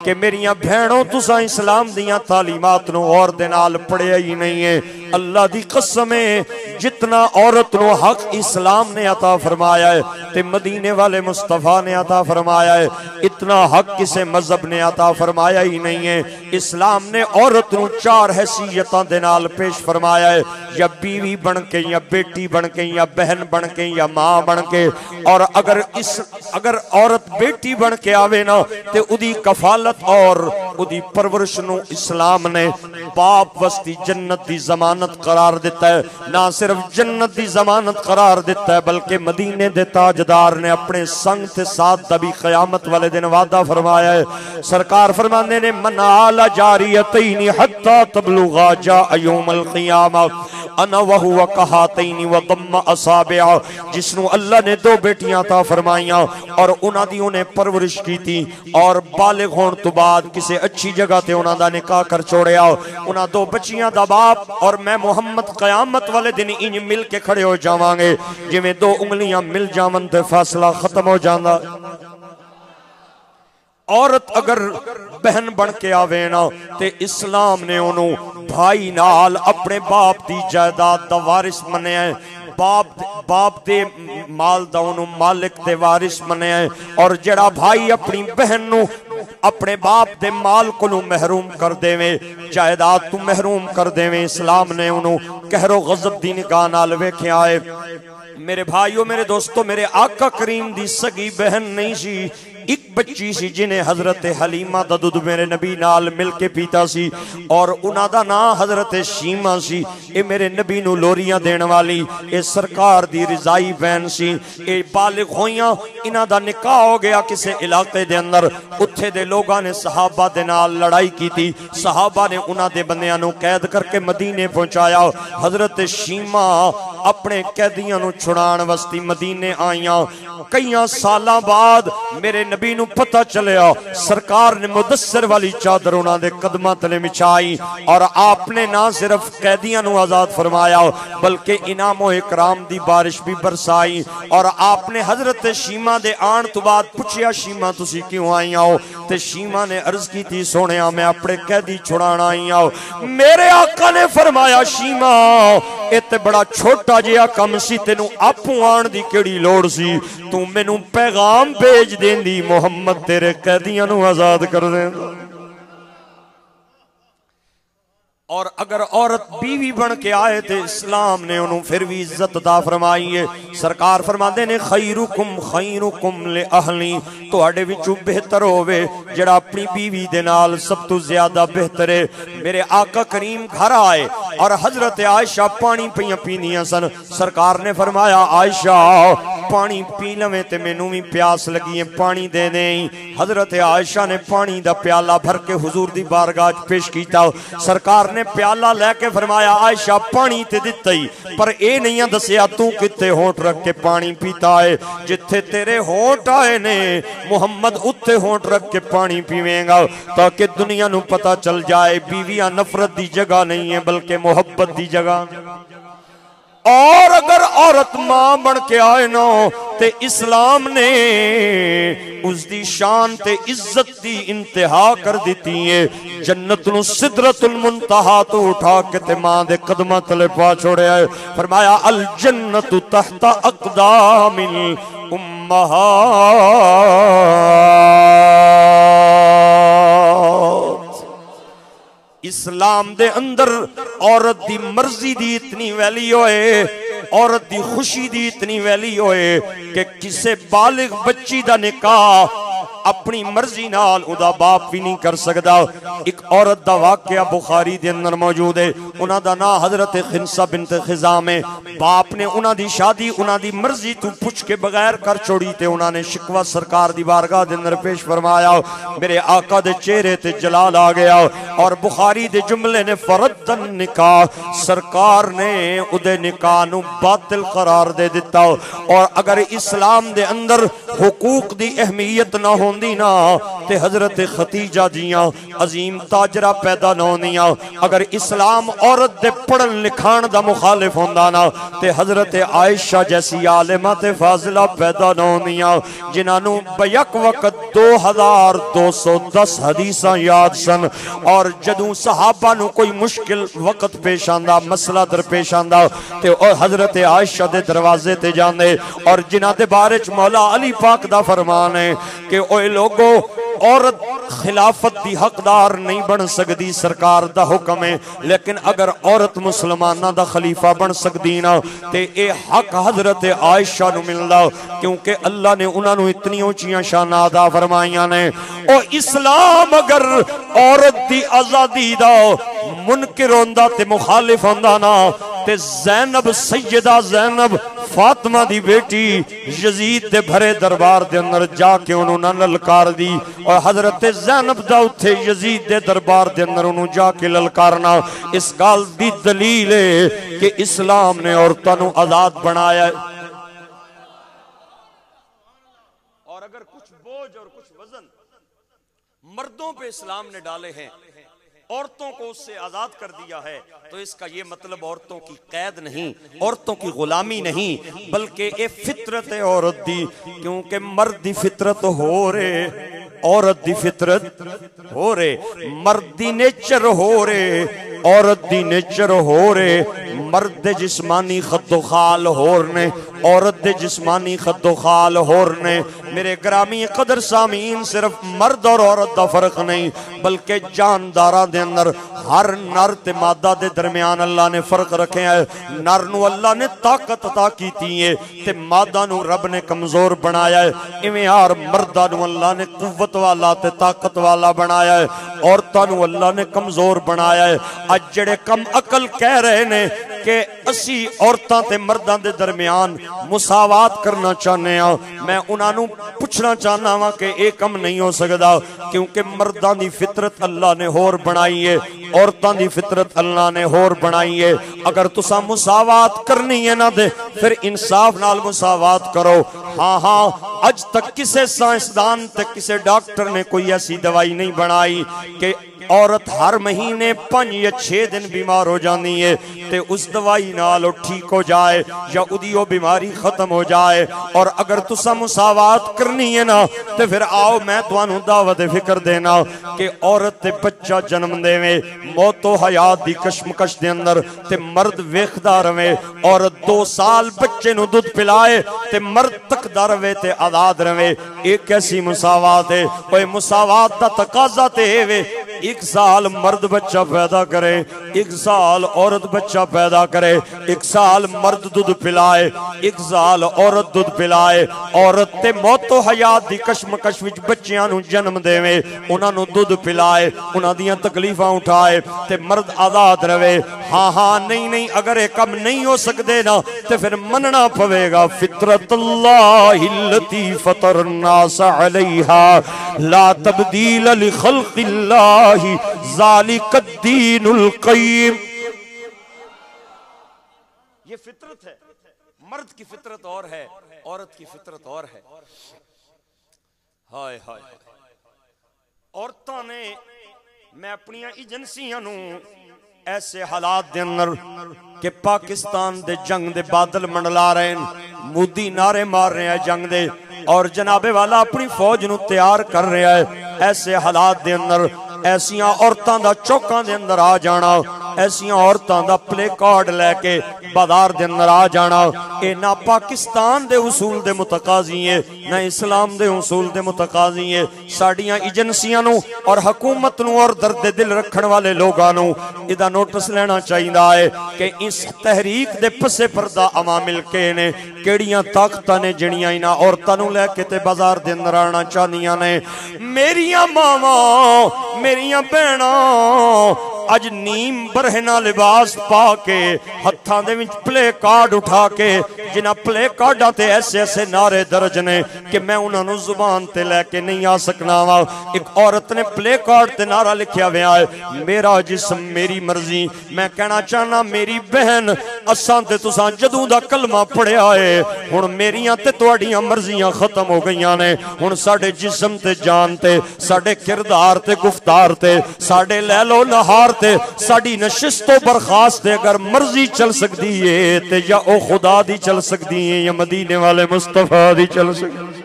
کہ میریاں بہنوں تساں اسلام دیاں تعلیمات نو اور دے نال پڑھیا ہی نہیں ہے۔ اللہ دی قسم ہے جتنا عورت نو حق اسلام نے عطا فرمایا ہے تے مدینے والے مصطفیٰ نے عطا فرمایا ہے، اتنا حق کسے مذہب نے عطا فرمایا ہی نہیں ہے۔ اسلام نے عورت نو 4 حیثیتاں دے نال پیش فرمایا ہے، یا بیوی بن کے، یا بیٹی بن کے، یا بہن بن کے، یا ماں بن کے۔ اور اگر عورت بیٹی بن کے آوے نا تے ادی کفالت اور ادی پرورش نو اسلام نے باپ وستی جنت دی ضمانت قرار دیتا ہے۔ نہ صرف جنت دی ضمانت قرار دیتا ہے بلکہ مدینے دے تاجدار نے اپنے سنگ تے ساتھ دبی قیامت والے دن وعدہ فرمایا ہے۔ سرکار فرمانے نے من آل جاریتین حتی تبلغا جاء یوم القیامہ انا وہو کہاتین وضم اصابع، جس نو اللہ نے 2 بیٹیاں عطا فرمائیاں اور انہاں دی انہیں پرورش کی تھی اور بالغ ہون تو بعد کسے اچھی جگہ تے انہاں دا نکاح کر چھوڑیا، انہاں 2 بچیاں دا باپ اور میں محمد قیامت والے دن انج مل کے کھڑے ہو جاواں گے جویں 2 انگلیاں مل جاون تے فاصلہ ختم ہو جاندا۔ عورت اگر بہن بن کے آوے نا تے اسلام نے انہوں بھائی نال اپنے باپ دی جائیداد دا وارث منیا ہے، باپ دے مال دا انہوں مالک دے وارث منیا ہے، اور جڑا بھائی اپنی بہن نو اپنے باپ دے مال کو نو محروم کر دے میں، جائیداد تو محروم کر دے میں، اسلام نے انہوں قہر و غضب دی نگاہ نال ویکھے آئے۔ میرے بھائیو، میرے دوستو، میرے آقا کریم دی سگی بہن نہیں سی، ایک بچی سی جنہیں حضرت حلیمہ دا دودھ میرے نبی نال مل کے پیتا سی، اور انہاں دا نا حضرت شیمہ سی، اے میرے نبی نو لوریاں دین والی، اے سرکار دی رضائی بہن سی، اے بالغ ہویاں، انہاں دا نکاح ہو گیا کسے علاقے دے اندر، اتھے دے لوگاں نے صحابہ دے نال لڑائی کی تھی، صحابہ نے انہاں دے بندیاں نو قید کر کے مدینے پہنچایا، حضرت شیمہ اپنے قیدیاں نو چھڑان وستی مدینے آئیاں، کئیاں سالاں بعد میرے نبی نو پتہ چلیا، سرکار نے مدثر والی چادر انہاں دے قدمہ تلے مچھائی، اور آپ نے نہ صرف قیدیاں نو آزاد فرمایا بلکہ انعام و اکرام دی بارش بھی برسائی، اور آپ نے حضرت شیمہ دے آن تو بعد پوچھیا شیمہ تسی کیوں آئی آؤ؟ تے شیمہ نے عرض کی تھی سونیا میں اپنے قیدی چھڑانا آئی آؤ۔ میرے آقا نے فرمایا شیمہ ایتے بڑا چھوٹا جیا کم سی، تینوں آپوں آن دی کیڑی لوڑ سی، تو میں نوں پیغام بھیج دین دی محمد تیرے قیدیاں نو آزاد کر دیں۔ اور اگر عورت بیوی بن کے آئے تھے اسلام نے انہوں پھر بھی عزت دا فرمائی ہے۔ سرکار فرماتے نے خیرکم خیرکم لے اہلی، تو اڑے وچوں بہتر ہوئے جڑا اپنی بیوی دے نال سب تو زیادہ بہتر ہے۔ میرے آقا کریم گھر آئے اور حضرت عائشہ پانی پیاں پینیاں سن، سرکار نے فرمایا عائشہ پانی پی لویں تے مینوں بھی پیاس لگی ہے، پانی دے دیں۔ حضرت عائشہ نے پانی دا پیالہ بھر کے حضور دی بارگاہ پیش کیتا، سرکار نے پیالہ لے کے فرمایا عائشہ پانی تے دیتا ہی، پر اے نہیں دسیا تو کتے ہونٹ رکھ کے پانی پیتا ہے، جتھے تیرے ہونٹ آئے نے محمد اتھے ہونٹ رکھ کے پانی پیویں گا، تاکہ دنیا نو پتہ چل جائے بیویاں نفرت دی جگہ نہیں ہے بلکہ محبت دی جگہ۔ اور اگر عورت ماں بن کے آئے نا تے اسلام نے اس دی شان تے عزت دی انتہا کر دیتی ہے، جنت نو سدرۃ المنتہا تو اٹھا کے تے ماں دے قدمہ تلے پا چھوڑے آئے، فرمایا الجنت تحت اقدام الامہات۔ اسلام دے اندر عورت دی مرضی دی اتنی ویلی ہوئے، عورت دی خوشی دی اتنی ویلی ہوئے کہ کسے بالغ بچی دا نکاح اپنی مرضی نال ادا باپ بھی نہیں کر سکتا۔ ایک عورت دا واقعہ بخاری دے اندر موجود ہے، انہاں دا نا حضرت خنسہ بنت خزام ہے، باپ نے انہاں دی شادی انہاں دی مرضی تو پوچھ کے بغیر کر چھوڑی تے انہاں نے شکوہ سرکار دی بارگاہ دے اندر پیش فرمایا، میرے آقا دے چہرے تے جلال آ گیا، اور بخاری دے جملے نے فردن نکاح، سرکار نے ادے نکاح نو باطل قرار دے دیتا۔ اور اگر اسلام دے اندر حقوق دی اہمیت نہ ہو ہوندی نا تے حضرت ختیجہ جیاں عظیم تاجرہ پیدا نہ ہوندیاں، اگر اسلام عورت دے پڑھن لکھان دا مخالف ہوندا نا تے حضرت عائشہ جیسی عالمہ تے فاضلہ پیدا نہ ہوندیاں جنہاں نو بیک وقت 2210 حدیثاں یاد سن، اور جدوں صحابہ نو کوئی مشکل وقت پیش آندا، مسئلہ در پیش آندا تے حضرت عائشہ دے دروازے تے جاندے، اور جنہاں دے بارے چ مولا علی پاک دا فرمان ہے کہ اوے لوگو عورت خلافت دی حقدار نہیں بن سکدی، سرکار دا حکم ہے، لیکن اگر عورت مسلمانہ دا خلیفہ بن سکدی نا تے اے حق حضرت عائشہ نو ملدا، کیونکہ اللہ نے انہاں نو اتنی اونچیاں شان عطا فرمائیاں نے۔ او اسلام اگر عورت دی آزادی دا منکر ہوندا تے مخالف ہوندا نا تے زینب، سیدہ زینب فاطمہ دی بیٹی یزید دے بھرے دربار دے اندر جا کے انہوں نے للکار دی، اور حضرت زینب دا اتھے یزید دے دربار دے اندر انہوں جا کے للکارنا اس گال دی دلیل ہے کہ اسلام نے عورتوں کو آزاد بنایا ہے۔ اور اگر کچھ بوجھ اور کچھ وزن مردوں پہ اسلام نے ڈالے ہیں، عورتوں کو اس سے آزاد کر دیا ہے، تو اس کا یہ مطلب عورتوں کی قید نہیں، عورتوں کی غلامی نہیں، بلکہ یہ فطرت ہے عورت دی، کیونکہ مرد دی فطرت ہو رہے، عورت دی فطرت ہو رہے، مرد دی نیچر ہو رہے، عورت دی نیچر ہو رہے، مرد دے جسمانی خد و خال ہورنے، عورت دے جسمانی خد و خال ہورنے۔ میرے گرامی قدر سامعین، صرف مرد اور عورت دا فرق نہیں بلکہ جانداراں دے اندر ہر نر تے مادہ دے درمیان اللہ نے فرق رکھے ہیں۔ نر نو اللہ نے طاقت عطا کیتی ہے تے مادہ نو رب نے کمزور بنایا ہے، ایویں ہر مردہ نو اللہ نے قوت والا تے طاقت والا بنایا ہے، عورتاں نو اللہ نے کمزور بنایا ہے۔ اج جڑے کم عقل کہہ رہے نے کہ اسی عورتاں تے مرداں دے درمیان مساوات کرنا چاہنے ہیں، میں انہاں نو پوچھنا چاہنا ہاں کہ ایک کم نہیں ہو سکدا، کیونکہ مرداں دی فطرت اللہ نے ہور بنائی ہے، عورتاں دی فطرت اللہ نے ہور بنائی ہے۔ اگر تساں مساوات کرنی ہے نا دے پھر انصاف نال مساوات کرو۔ ہاں ہاں، اج تک کسے سائنسدان تے کسے ڈاکٹر نے کوئی ایسی دوائی نہیں بنائی کہ عورت ہر مہینے 5 یا 6 دن بیمار ہو جانی ہے تے اس دوائی نال ٹھیک ہو جائے یا ادیو بیماری ختم ہو جائے۔ اور اگر تسا مساوات کرنی ہے نا تے پھر آؤ میں توانوں دعوت فکر دینا کہ عورت تے بچہ جنم دے میں موت و حیات دی کشمکش دے اندر تے مرد ویکھدا رہے، عورت 2 سال بچے نو دودھ پلائے تے مرد تکدا رہے تے آزاد رہے۔ ایک ایسی مساوات ہے، اوے مساوات دا تقاضا تے ہے 1 سال مرد بچہ پیدا کرے، 1 سال عورت بچہ پیدا کرے، 1 سال مرد دودھ پلائے، 1 سال عورت دودھ پلائے، عورت تے موت و حیات دی کشمکش وچ بچیاں نو جنم دے انہاں نو دودھ پلائے، انہاں دیاں تکلیفاں اٹھائے تے مرد آزاد رہے۔ ہاں ہاں، نہیں نہیں، اگر ایک کم نہیں ہو سکدے نا تے پھر مننا پوے گا فطرت اللہ التی فطر الناس علیہا لا تبدیل لخلق اللہ ذالک الدین القیم۔ یہ فطرت ہے، مرد کی فطرت اور ہے، عورت کی فطرت اور ہے۔ ہائے ہائے، عورتاں نے میں اپنی ایجنسیاں نو ایسے حالات دے اندر کہ پاکستان دے جنگ دے بادل منڈلا رہے ہیں، مودی نعرے مار رہے ہیں جنگ دے، اور جناب والا اپنی فوج نو تیار کر رہا ہے، ایسے حالات دے اندر ایسیاں عورتاں دا چوکاں دے اندر آ جانا، ایسیاں عورتاں دا پلے کارڈ لے کے بازار دے اندر آ جانا، اے نہ پاکستان دے اصول دے متقاضی ہے نہ اسلام دے اصول دے متقاضی ہے۔ ساڈیاں ایجنسیاں نو اور حکومت نو اور درد دل رکھن والے لوگاں نو ادا نوٹس لینا چاہیدا ہے کہ اس تحریک دے پسے پردہ عوامل کے نے، کیڑیاں طاقتاں نے جڑیاں انہاں عورتاں نو لے کے تے بازار دے اندر آنا چاہندیاں نے۔ میریاں ماواں، میریاں بہناں اج نیم برہنا لباس پا کے ہتھاں دے وچ پلے کارڈ اٹھا کے جنہاں پلے کارڈاں تے ایسے ایسے نعرے درج نے کہ میں انہاں نو زبان تے لے کے نہیں آ سکنا وا. ایک عورت نے پلے کارڈ تے نعرہ لکھیا ہوا ہے میرا جسم میری مرضی. میں کہنا چاہنا میری بہن اساں تے تساں جدوں دا کلمہ پڑھیا ہے ہن میریاں تے تہاڈیاں مرضیاں ختم ہو گئیاں نے. ہن ساڈے جسم تے جان تے ساڈے کردار تے گفتار تے ساڈے لیل و نہار تے ساڈی نشست و برخاست تے اگر مرضی چل سکتی ہے تے یا او خدا دی چل سکتی ہے یا مدینے والے مصطفیٰ دی چل سکتی.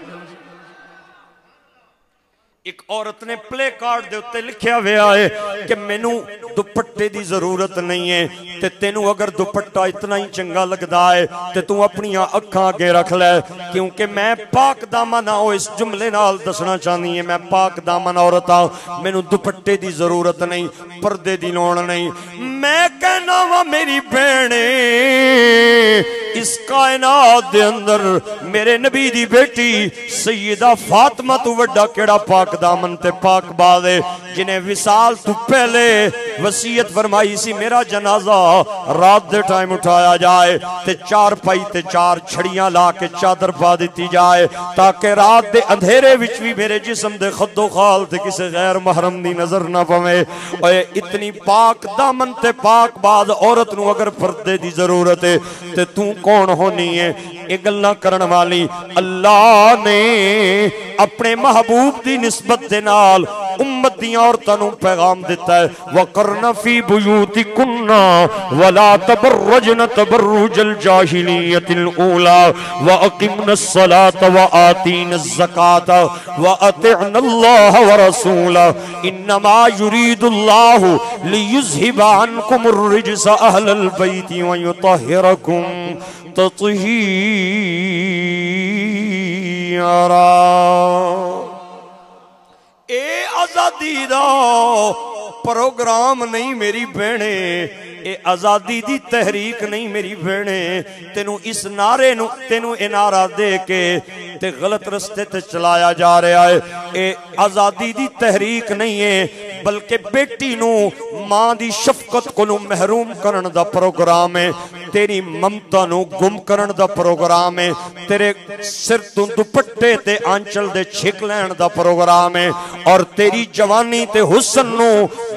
ایک عورت نے پلے کارڈ دے اتے لکھیا ہوا ہے کہ مینوں دوپٹے دی ضرورت نہیں ہے تے تینوں اگر دوپٹہ اتنا ہی چنگا لگدا ہے تے تو اپنی اکھاں اگے رکھ لے کیونکہ میں پاک دامن ہاں. اس جملے نال دسنا چاہنی ہے میں پاک دامن عورت ہاں مینوں دوپٹے دی ضرورت نہیں پردے دی لوڑ نہیں. میں کہنا وا میری بہنے اس کائنات دے اندر میرے نبی دی بیٹی سیدہ فاطمہ تو وڈا کیڑا پاک دامن تے پاک باز ہے جنہیں وصال تو پہلے وصیت فرمائی سی میرا جنازہ رات دے ٹائم اٹھایا جائے تے 4 پائی تے 4 چھڑیاں لا کے چادر پا دیتی جائے تاکہ رات دے اندھیرے وچ بھی میرے جسم دے خد و خال تے کسے غیر محرم دی نظر نہ پوے. اوے اتنی پاک دامن تے پاک باز عورت نو اگر پردے دی ضرورت ہے تے تو کون ہونی ہے. یہ گلاں کرن والی اللہ نے اپنے محبوب دی نسبت دے نال امت دی عورتاں نو پیغام دیتا ہے وَقَرْنَ فِي بُيُوتِكُنَّ وَلَا تَبَرَّجْنَ تَبَرُّجَ الْجَاهِلِيَّةِ الْأُولَى وَأَقِمْنَ الصَّلَاةَ وَآتِينَ الزَّكَاةَ وَأَطِعْنَ اللَّهَ وَرَسُولَهُ إِنَّمَا يُرِيدُ اللَّهُ لِيُذْهِبَ عَنكُمُ الرِّجْسَ أَهْلَ الْبَيْتِ وَيُطَهِّرَكُمْ تطہیرا. اے آزادی دا پروگرام نہیں میری بہنے اے آزادی دی تحریک نہیں میری بہنے. تینوں اس نعرے نو تینوں اے نعرہ دے کے تے غلط رستے تے چلایا جا رہا ہے. اے آزادی دی تحریک نہیں ہے بلکہ بیٹی نو ماں دی شفقت کو نو محروم کرن دا پروگرام ہے. تیری ممتا نو گم کرن دا پروگرام ہے. تیرے سر تو دوپٹے تے آنچل دے چھک لین دا پروگرام ہے اور تیری جوانی تے حسن نو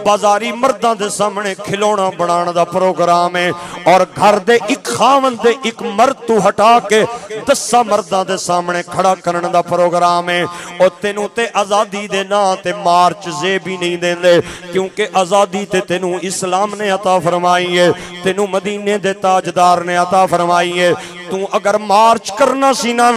بازاری مرداں دے سامنے کھلونا بنان دا پروگرام ہے اور گھر دے ایک خاون دے ایک مرد تو ہٹا کے 10 مرداں دے سامنے کھڑا کرن دا پروگرام ہے. اور تینوں تے آزادی دے نا تے مارچ زیبی نہیں دیں دے کیونکہ آزادی تے تینوں اسلام نے عطا فرمائی ہے تینوں مدینے دے تاجدار نے عطا فرمائی ہے. تو اگر مارچ کرنا سی نا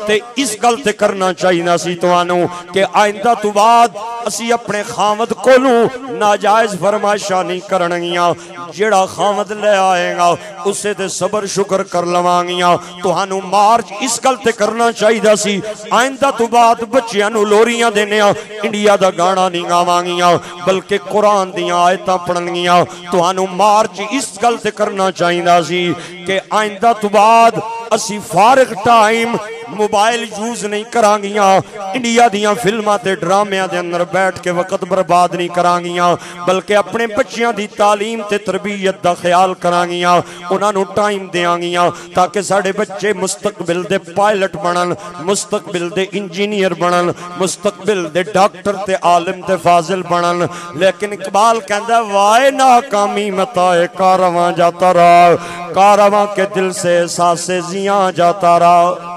تے اس گل تے کرنا چاہینا سی توانو کہ آئندہ تو بعد اسی اپنے خامد کولوں ناجائز فرمائشاں نہیں کرنگیاں. جیڑا خامد لے آئے گا اسے تے صبر شکر کر لوانگیاں. توانو مارچ اس گل تے کرنا چاہیدا سی آئندہ تو بعد بچیاں نو لوریاں دینیاں انڈیا دا گانا نہیں گاوانگیاں بلکہ قرآن دیاں آیتاں پڑھنگیاں. توانو مارچ اس گل تے کرنا چاہیدا سی کہ آئندہ تو بعد اسی فارغ ٹائم موبائل یوز نہیں کرانگیاں انڈیا دیاں فلمہ تے ڈرامیاں دے اندر بیٹھ کے وقت برباد نہیں کرانگیاں بلکہ اپنے بچیاں دی تعلیم تے تربیت دا خیال کرانگیاں انہاں نو ٹائم دیانگیاں تاکہ ساڑے بچے مستقبل دے پائلٹ بنن مستقبل دے انجینئر بنن مستقبل دے ڈاکٹر تے عالم تے فاضل بنن. لیکن اقبال کہندہ وائے ناکامی متائے کارواں جاتا رہا کارواں کے دل سے احساس زیاں جاتا رہا.